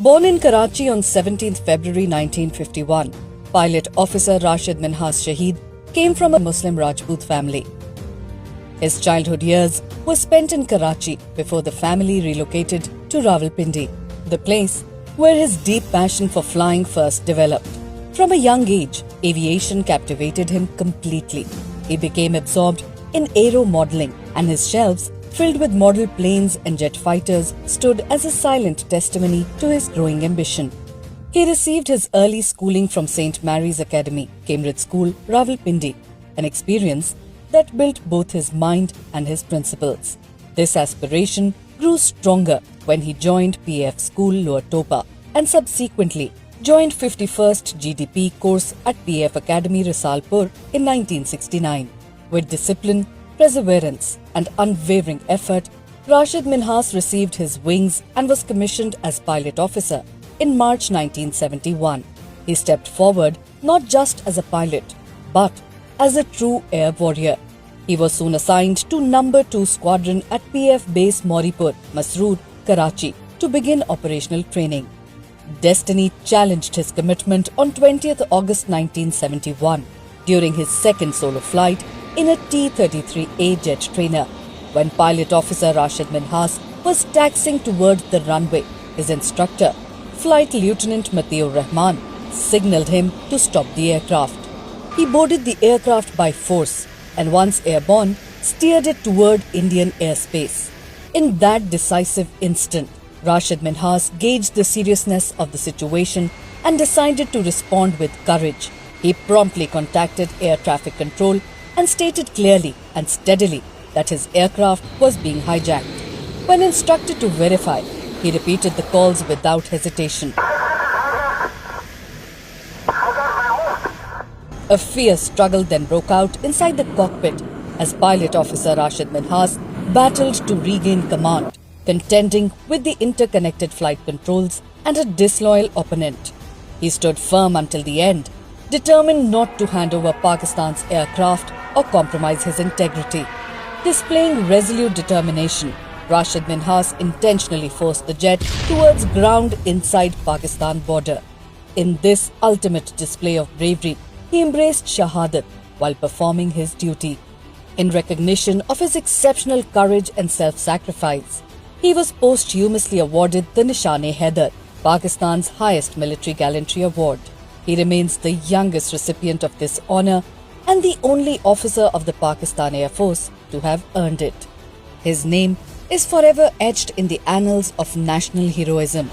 Born in Karachi on 17th February 1951, pilot officer Rashid Minhas Shaheed came from a Muslim Rajput family. His childhood years were spent in Karachi before the family relocated to Rawalpindi, the place where his deep passion for flying first developed. From a young age, aviation captivated him completely. He became absorbed in aero modelling, and his shelves filled with model planes and jet fighters stood as a silent testimony to his growing ambition. He received his early schooling from St. Mary's Academy, Cambridge School, Rawalpindi, an experience that built both his mind and his principles. This aspiration grew stronger when he joined PF School Lower Topa and subsequently joined 51st GDP course at PF Academy Risalpur in 1969. With discipline, perseverance and unwavering effort, Rashid Minhas received his wings and was commissioned as pilot officer in March 1971. He stepped forward not just as a pilot, but as a true air warrior. He was soon assigned to No. 2 Squadron at PF Base Moripur, Masroor, Karachi to begin operational training. Destiny challenged his commitment on 20th August 1971 during his second solo flight in a T-33A jet trainer. When pilot officer Rashid Minhas was taxiing toward the runway, his instructor, Flight Lieutenant Matiur Rahman, signalled him to stop the aircraft. He boarded the aircraft by force and once airborne, steered it toward Indian airspace. In that decisive instant, Rashid Minhas gauged the seriousness of the situation and decided to respond with courage. He promptly contacted air traffic control and stated clearly and steadily that his aircraft was being hijacked. When instructed to verify, he repeated the calls without hesitation. A fierce struggle then broke out inside the cockpit as pilot officer Rashid Minhas battled to regain command, contending with the interconnected flight controls and a disloyal opponent. He stood firm until the end, determined not to hand over Pakistan's aircraft or compromise his integrity. Displaying resolute determination, Rashid Minhas intentionally forced the jet towards ground inside Pakistan border. In this ultimate display of bravery, he embraced Shahadat while performing his duty. In recognition of his exceptional courage and self-sacrifice, he was posthumously awarded the Nishan-e-Haider, Pakistan's highest military gallantry award. He remains the youngest recipient of this honour and the only officer of the Pakistan Air Force to have earned it. His name is forever etched in the annals of national heroism.